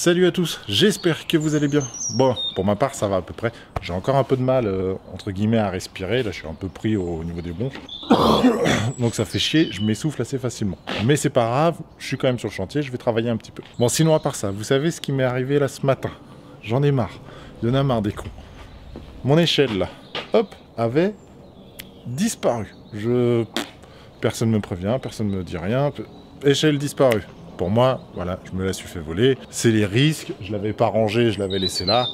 Salut à tous, j'espère que vous allez bien. Bon, pour ma part, ça va à peu près. J'ai encore un peu de mal, entre guillemets, à respirer. Là, je suis un peu pris au niveau des bronches. Donc ça fait chier, je m'essouffle assez facilement. Mais c'est pas grave, je suis quand même sur le chantier, je vais travailler un petit peu. Bon, sinon, à part ça, vous savez ce qui m'est arrivé là ce matin? J'en ai marre. Il y en a marre des cons. Mon échelle, là, hop, avait disparu. Personne me prévient, personne me dit rien. Échelle disparue. Pour moi, voilà, je me la suis fait voler. C'est les risques, je l'avais pas rangée, je l'avais laissée là.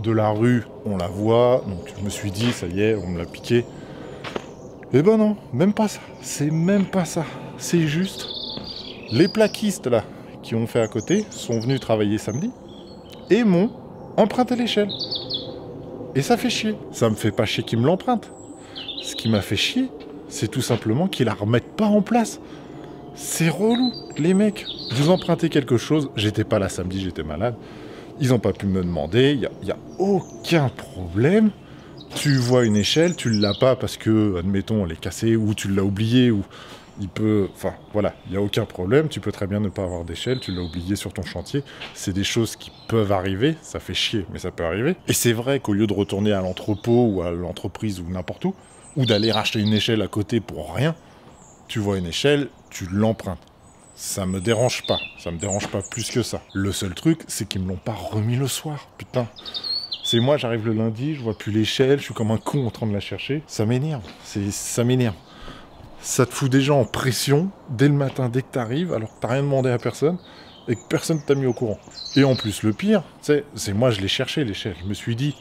De la rue, on la voit, donc je me suis dit, ça y est, on me l'a piqué. Eh ben non, même pas ça. C'est même pas ça. C'est juste les plaquistes là, qui ont fait à côté, sont venus travailler samedi et m'ont emprunté l'échelle. Et ça fait chier. Ça me fait pas chier qu'ils me l'empruntent. Ce qui m'a fait chier, c'est tout simplement qu'ils la remettent pas en place. C'est relou, les mecs. Vous empruntez quelque chose, j'étais pas là samedi, j'étais malade. Ils ont pas pu me demander, il y a aucun problème. Tu vois une échelle, tu l'as pas parce que, admettons, elle est cassée, ou tu l'as oubliée, ou il peut... Enfin, voilà, il y a aucun problème. Tu peux très bien ne pas avoir d'échelle, tu l'as oublié sur ton chantier. C'est des choses qui peuvent arriver, ça fait chier, mais ça peut arriver. Et c'est vrai qu'au lieu de retourner à l'entrepôt, ou à l'entreprise, ou n'importe où, ou d'aller racheter une échelle à côté pour rien, tu vois une échelle, tu l'empruntes. Ça me dérange pas plus que ça. Le seul truc, c'est qu'ils me l'ont pas remis le soir, putain. C'est moi, j'arrive le lundi, je vois plus l'échelle, je suis comme un con en train de la chercher. Ça m'énerve, ça m'énerve. Ça te fout déjà en pression, dès le matin, dès que t'arrives, alors que t'as rien demandé à personne, et que personne t'a mis au courant. Et en plus, le pire, c'est moi, je l'ai cherché, l'échelle. Je me suis dit,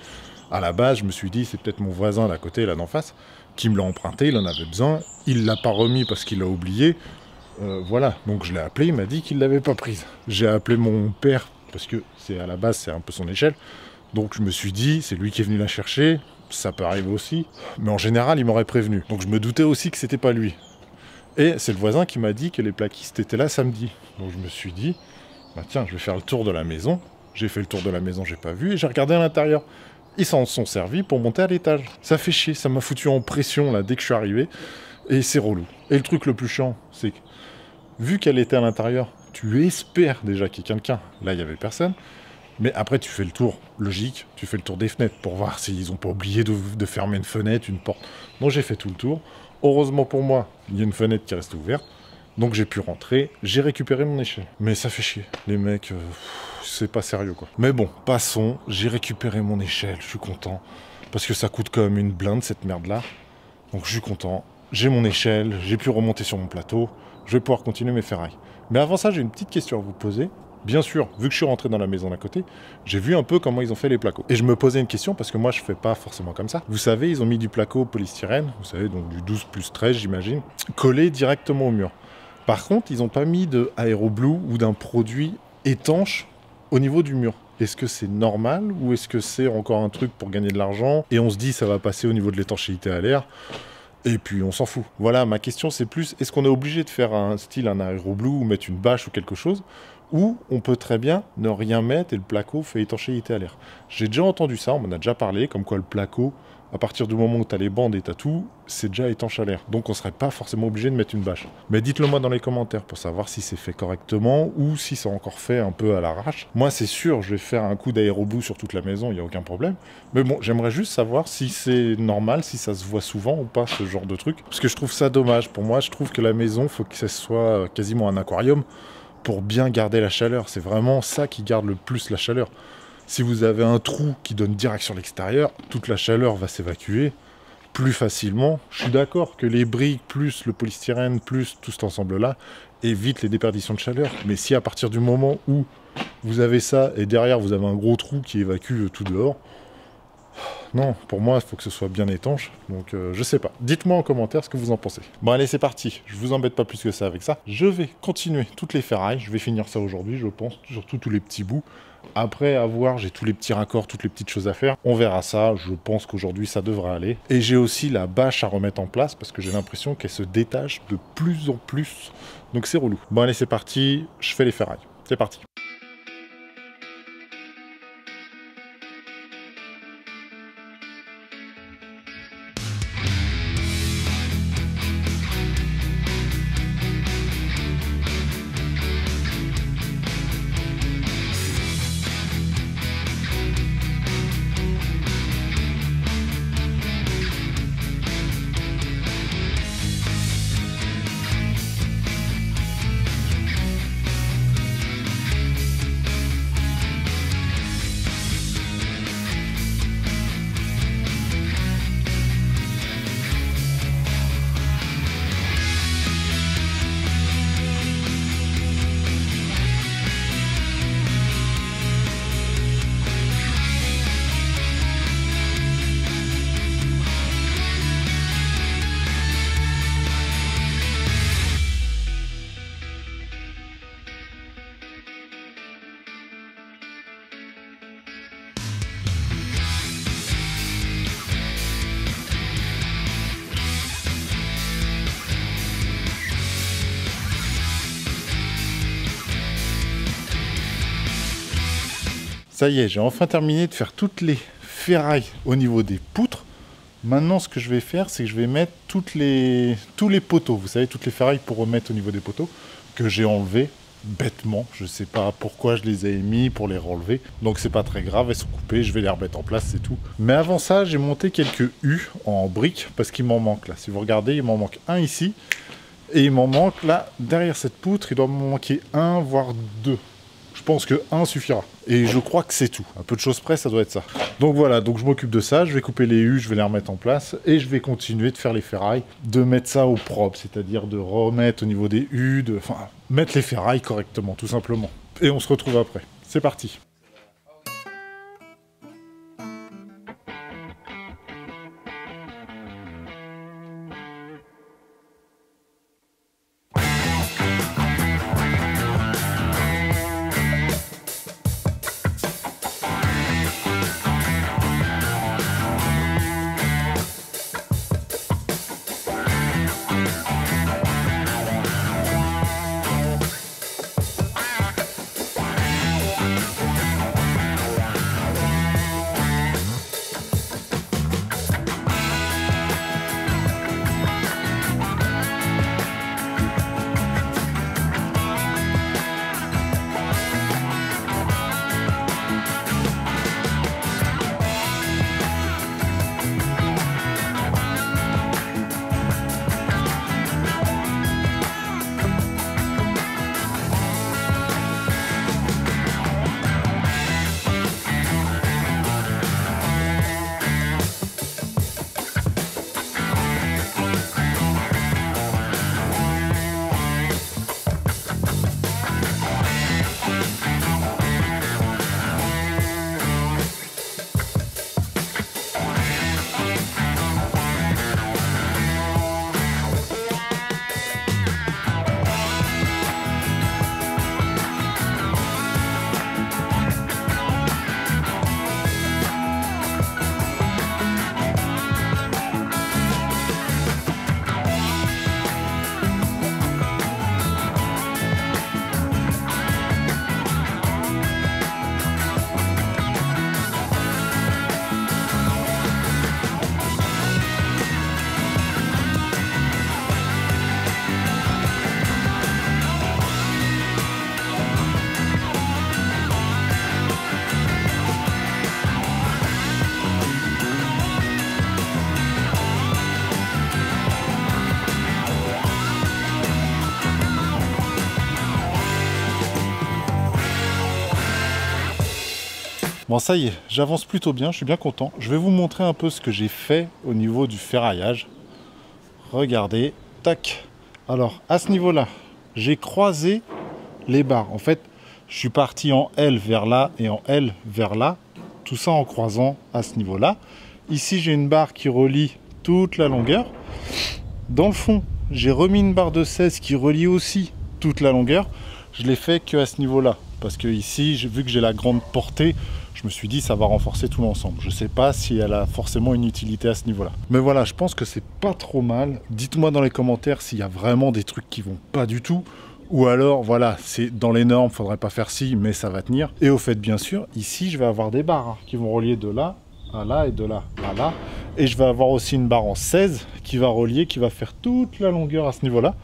à la base, c'est peut-être mon voisin d'à côté, là d'en face, qui me l'a emprunté, il en avait besoin, il l'a pas remis parce qu'il l'a oublié, voilà, donc je l'ai appelé, il m'a dit qu'il l'avait pas prise. J'ai appelé mon père, parce que à la base c'est un peu son échelle, donc je me suis dit, c'est lui qui est venu la chercher, ça peut arriver aussi, mais en général il m'aurait prévenu, donc je me doutais aussi que c'était pas lui. Et c'est le voisin qui m'a dit que les plaquistes étaient là samedi, donc je me suis dit, bah tiens, je vais faire le tour de la maison. J'ai fait le tour de la maison, j'ai pas vu, et j'ai regardé à l'intérieur. Ils s'en sont servis pour monter à l'étage. Ça fait chier, ça m'a foutu en pression là dès que je suis arrivé. Et c'est relou. Et le truc le plus chiant, c'est que vu qu'elle était à l'intérieur, tu espères déjà qu'il y ait quelqu'un. Là, il n'y avait personne. Mais après, tu fais le tour logique, tu fais le tour des fenêtres pour voir s'ils n'ont pas oublié de fermer une fenêtre, une porte. Donc j'ai fait tout le tour. Heureusement pour moi, il y a une fenêtre qui reste ouverte. Donc j'ai pu rentrer, j'ai récupéré mon échelle. Mais ça fait chier. Les mecs, c'est pas sérieux quoi. Mais bon, passons, j'ai récupéré mon échelle, je suis content. Parce que ça coûte quand même une blinde cette merde là. Donc je suis content, j'ai mon échelle, j'ai pu remonter sur mon plateau, je vais pouvoir continuer mes ferrailles. Mais avant ça, j'ai une petite question à vous poser. Bien sûr, vu que je suis rentré dans la maison d'à côté, j'ai vu un peu comment ils ont fait les placos. Et je me posais une question parce que moi je fais pas forcément comme ça. Vous savez, ils ont mis du placo polystyrène, vous savez, donc du 12+13 j'imagine, collé directement au mur. Par contre, ils n'ont pas mis de aéroblue ou d'un produit étanche au niveau du mur. Est-ce que c'est normal ou est-ce que c'est encore un truc pour gagner de l'argent et on se dit ça va passer au niveau de l'étanchéité à l'air et puis on s'en fout. Voilà, ma question c'est plus, est-ce qu'on est obligé de faire un aéroblue ou mettre une bâche ou quelque chose, ou on peut très bien ne rien mettre et le placo fait étanchéité à l'air. J'ai déjà entendu ça, on m'en a déjà parlé, comme quoi le placo, à partir du moment où tu as les bandes et tu as tout, c'est déjà étanche à l'air. Donc on serait pas forcément obligé de mettre une bâche. Mais dites-le moi dans les commentaires pour savoir si c'est fait correctement ou si c'est encore fait un peu à l'arrache. Moi c'est sûr, je vais faire un coup d'aéroblue sur toute la maison, il n'y a aucun problème. Mais bon, j'aimerais juste savoir si c'est normal, si ça se voit souvent ou pas ce genre de truc. Parce que je trouve ça dommage. Pour moi, je trouve que la maison, faut que ça soit quasiment un aquarium pour bien garder la chaleur. C'est vraiment ça qui garde le plus la chaleur. Si vous avez un trou qui donne direct sur l'extérieur, toute la chaleur va s'évacuer plus facilement. Je suis d'accord que les briques, plus le polystyrène, plus tout cet ensemble-là, évite les déperditions de chaleur. Mais si à partir du moment où vous avez ça, et derrière vous avez un gros trou qui évacue tout dehors, non, pour moi, il faut que ce soit bien étanche. Donc, je sais pas. Dites-moi en commentaire ce que vous en pensez. Bon, allez, c'est parti. Je vous embête pas plus que ça avec ça. Je vais continuer toutes les ferrailles. Je vais finir ça aujourd'hui, je pense. Surtout tous les petits bouts. Après avoir, j'ai tous les petits raccords, toutes les petites choses à faire. On verra ça. Je pense qu'aujourd'hui, ça devrait aller. Et j'ai aussi la bâche à remettre en place parce que j'ai l'impression qu'elle se détache de plus en plus. Donc, c'est relou. Bon, allez, c'est parti. Je fais les ferrailles. C'est parti. Ça y est, j'ai enfin terminé de faire toutes les ferrailles au niveau des poutres. Maintenant, ce que je vais faire, c'est que je vais mettre tous les poteaux. Vous savez, toutes les ferrailles pour remettre au niveau des poteaux que j'ai enlevées bêtement. Je sais pas pourquoi je les ai mis pour les renlever. Donc c'est pas très grave, elles sont coupées, je vais les remettre en place, c'est tout. Mais avant ça, j'ai monté quelques U en briques parce qu'il m'en manque là. Si vous regardez, il m'en manque un ici. Et il m'en manque là, derrière cette poutre, il doit m'en manquer un, voire deux. Je pense que un suffira. Et je crois que c'est tout. Un peu de choses près, ça doit être ça. Donc voilà, donc je m'occupe de ça. Je vais couper les U, je vais les remettre en place. Et je vais continuer de faire les ferrailles, de mettre ça au propre. C'est-à-dire de remettre au niveau des U, enfin, mettre les ferrailles correctement, tout simplement. Et on se retrouve après. C'est parti. Bon, ça y est, j'avance plutôt bien, je suis bien content. Je vais vous montrer un peu ce que j'ai fait au niveau du ferraillage. Regardez, tac. Alors, à ce niveau-là, j'ai croisé les barres. En fait, je suis parti en L vers là et en L vers là. Tout ça en croisant à ce niveau-là. Ici, j'ai une barre qui relie toute la longueur. Dans le fond, j'ai remis une barre de 16 qui relie aussi toute la longueur. Je l'ai fait qu'à ce niveau-là. Parce que ici, vu que j'ai la grande portée, je me suis dit ça va renforcer tout l'ensemble. Je ne sais pas si elle a forcément une utilité à ce niveau-là. Mais voilà, je pense que c'est pas trop mal. Dites-moi dans les commentaires s'il y a vraiment des trucs qui vont pas du tout. Ou alors, voilà, c'est dans les normes, faudrait pas faire ci, mais ça va tenir. Et au fait, bien sûr, ici, je vais avoir des barres qui vont relier de là à là et de là à là. Et je vais avoir aussi une barre en 16 qui va relier, qui va faire toute la longueur à ce niveau-là,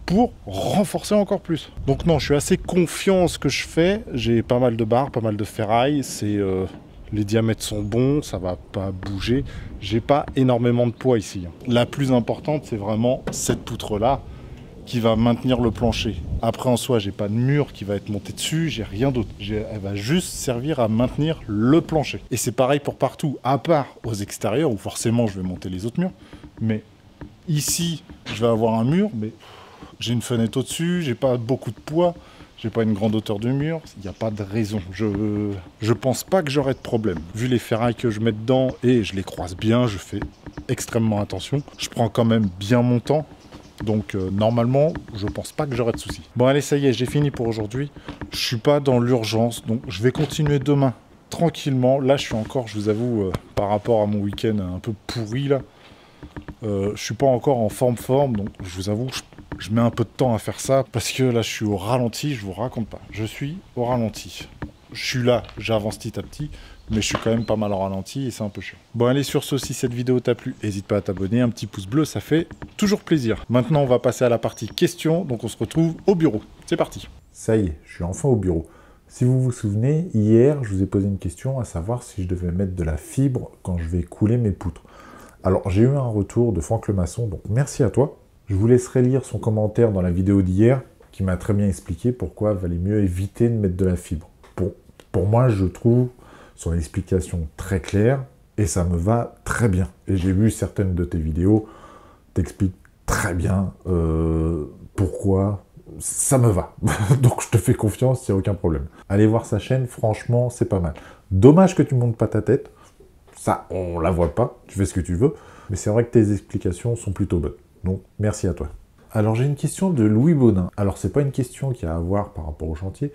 pour renforcer encore plus. Donc non, je suis assez confiant en ce que je fais. J'ai pas mal de barres, pas mal de ferraille. Les diamètres sont bons, ça va pas bouger. J'ai pas énormément de poids ici. La plus importante, c'est vraiment cette poutre-là qui va maintenir le plancher. Après, en soi, j'ai pas de mur qui va être monté dessus, j'ai rien d'autre. Elle va juste servir à maintenir le plancher. Et c'est pareil pour partout, à part aux extérieurs, où forcément, je vais monter les autres murs. Mais ici, je vais avoir un mur, mais j'ai une fenêtre au-dessus, j'ai pas beaucoup de poids, j'ai pas une grande hauteur de mur, il n'y a pas de raison. Je pense pas que j'aurai de problème. Vu les ferrailles que je mets dedans et je les croise bien, je fais extrêmement attention. Je prends quand même bien mon temps. Donc normalement, je pense pas que j'aurai de soucis. Bon allez, ça y est, j'ai fini pour aujourd'hui. Je suis pas dans l'urgence, donc je vais continuer demain tranquillement. Là, je suis encore, je vous avoue, par rapport à mon week-end un peu pourri là, je suis pas encore en forme, donc je vous avoue, je mets un peu de temps à faire ça parce que là je suis au ralenti, je vous raconte pas. Je suis au ralenti. je suis là, j'avance petit à petit, mais je suis quand même pas mal en ralenti et c'est un peu chiant. Bon allez, sur ce, si cette vidéo t'a plu, n'hésite pas à t'abonner, un petit pouce bleu, ça fait toujours plaisir. Maintenant, on va passer à la partie questions, donc on se retrouve au bureau. C'est parti. Ça y est, je suis enfin au bureau. Si vous vous souvenez, hier, je vous ai posé une question, à savoir si je devais mettre de la fibre quand je vais couler mes poutres. Alors, j'ai eu un retour de Franck le maçon, donc merci à toi. Je vous laisserai lire son commentaire dans la vidéo d'hier, qui m'a très bien expliqué pourquoi il valait mieux éviter de mettre de la fibre. Pour moi, je trouve son explication très claire, et ça me va très bien. Et j'ai vu certaines de tes vidéos, t'expliques très bien pourquoi... Ça me va. Donc je te fais confiance, il n'y a aucun problème. Allez voir sa chaîne, franchement, c'est pas mal. Dommage que tu montes pas ta tête. Ça, on la voit pas. Tu fais ce que tu veux. Mais c'est vrai que tes explications sont plutôt bonnes. Donc, merci à toi. Alors, j'ai une question de Louis Bonin. Alors, c'est pas une question qui a à voir par rapport au chantier.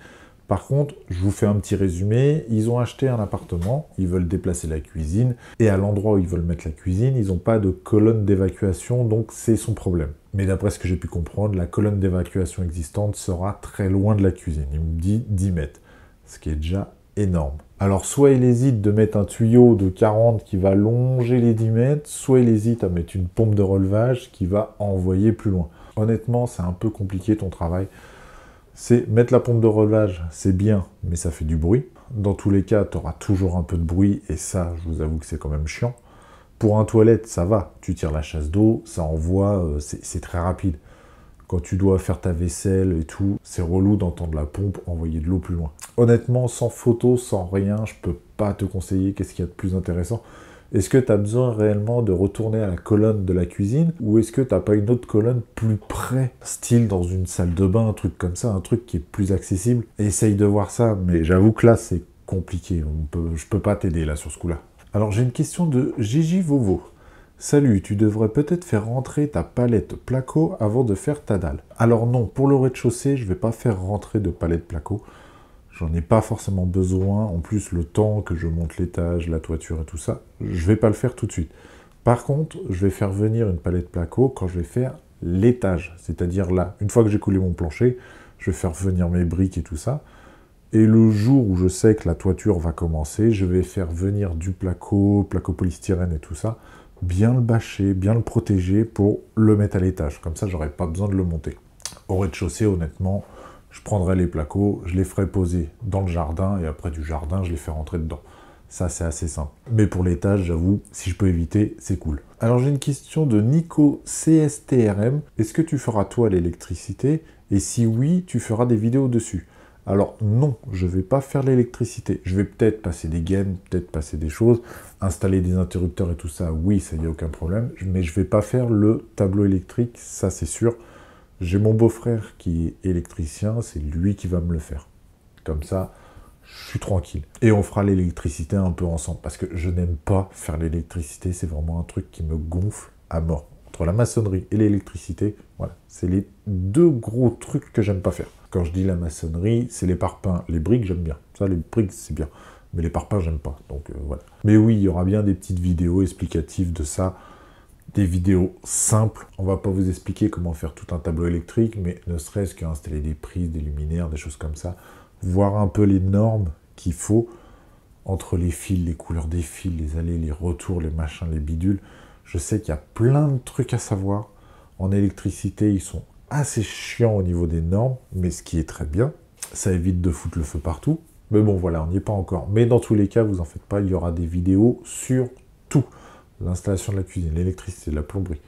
Par contre, je vous fais un petit résumé. Ils ont acheté un appartement, ils veulent déplacer la cuisine, et à l'endroit où ils veulent mettre la cuisine, ils n'ont pas de colonne d'évacuation, donc c'est son problème. Mais d'après ce que j'ai pu comprendre, la colonne d'évacuation existante sera très loin de la cuisine. Il me dit 10 mètres, ce qui est déjà énorme. Alors, soit il hésite de mettre un tuyau de 40 qui va longer les 10 mètres, soit il hésite à mettre une pompe de relevage qui va envoyer plus loin. Honnêtement, c'est un peu compliqué ton travail. C'est mettre la pompe de relevage, c'est bien, mais ça fait du bruit. Dans tous les cas, tu auras toujours un peu de bruit, et ça, je vous avoue que c'est quand même chiant. Pour un toilette, ça va. Tu tires la chasse d'eau, ça envoie, c'est très rapide. Quand tu dois faire ta vaisselle et tout, c'est relou d'entendre la pompe envoyer de l'eau plus loin. Honnêtement, sans photo, sans rien, je peux pas te conseiller qu'est-ce qu'il y a de plus intéressant. Est-ce que tu as besoin réellement de retourner à la colonne de la cuisine, ou est-ce que tu n'as pas une autre colonne plus près, style dans une salle de bain, un truc comme ça, un truc qui est plus accessible? Essaye de voir ça, mais j'avoue que là, c'est compliqué. Je peux pas t'aider là sur ce coup-là. Alors, j'ai une question de Gigi Vovo. Salut, tu devrais peut-être faire rentrer ta palette placo avant de faire ta dalle. Alors non, pour le rez-de-chaussée, je vais pas faire rentrer de palette placo. J'en ai pas forcément besoin. En plus, le temps que je monte l'étage, la toiture et tout ça, je vais pas le faire tout de suite. Par contre, je vais faire venir une palette placo quand je vais faire l'étage. C'est-à-dire là, une fois que j'ai coulé mon plancher, je vais faire venir mes briques et tout ça. Et le jour où je sais que la toiture va commencer, je vais faire venir du placo polystyrène et tout ça, bien le bâcher, bien le protéger pour le mettre à l'étage. Comme ça, j'aurai pas besoin de le monter. Au rez-de-chaussée, honnêtement, je prendrai les placos, je les ferai poser dans le jardin, et après du jardin, je les fais rentrer dedans. Ça, c'est assez simple. Mais pour l'étage, j'avoue, si je peux éviter, c'est cool. Alors, j'ai une question de Nico CSTRM. Est-ce que tu feras, toi, l'électricité? Et si oui, tu feras des vidéos dessus? Alors, non, je ne vais pas faire l'électricité. Je vais peut-être passer des gaines, peut-être passer des choses, installer des interrupteurs et tout ça, oui, ça y a aucun problème. Mais je ne vais pas faire le tableau électrique, ça, c'est sûr. J'ai mon beau-frère qui est électricien, c'est lui qui va me le faire. Comme ça, je suis tranquille. Et on fera l'électricité un peu ensemble, parce que je n'aime pas faire l'électricité, c'est vraiment un truc qui me gonfle à mort. Entre la maçonnerie et l'électricité, voilà, c'est les deux gros trucs que j'aime pas faire. Quand je dis la maçonnerie, c'est les parpaings. Les briques, j'aime bien. Ça, les briques, c'est bien. Mais les parpaings, j'aime pas. Donc, voilà. Mais oui, il y aura bien des petites vidéos explicatives de ça. Des vidéos simples. On va pas vous expliquer comment faire tout un tableau électrique, mais ne serait-ce qu'installer des prises, des luminaires, des choses comme ça. Voir un peu les normes qu'il faut entre les fils, les couleurs des fils, les allées, les retours, les machins, les bidules. Je sais qu'il y a plein de trucs à savoir. En électricité, ils sont assez chiants au niveau des normes, mais ce qui est très bien. Ça évite de foutre le feu partout. Mais bon, voilà, on n'y est pas encore. Mais dans tous les cas, vous en faites pas, il y aura des vidéos sur tout. L'installation de la cuisine, l'électricité, la plomberie,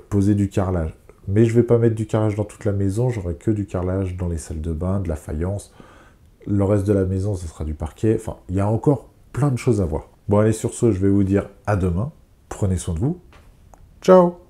poser du carrelage. Mais je ne vais pas mettre du carrelage dans toute la maison, j'aurai que du carrelage dans les salles de bain, de la faïence. Le reste de la maison, ce sera du parquet. Enfin, il y a encore plein de choses à voir. Bon, allez, sur ce, je vais vous dire à demain. Prenez soin de vous. Ciao!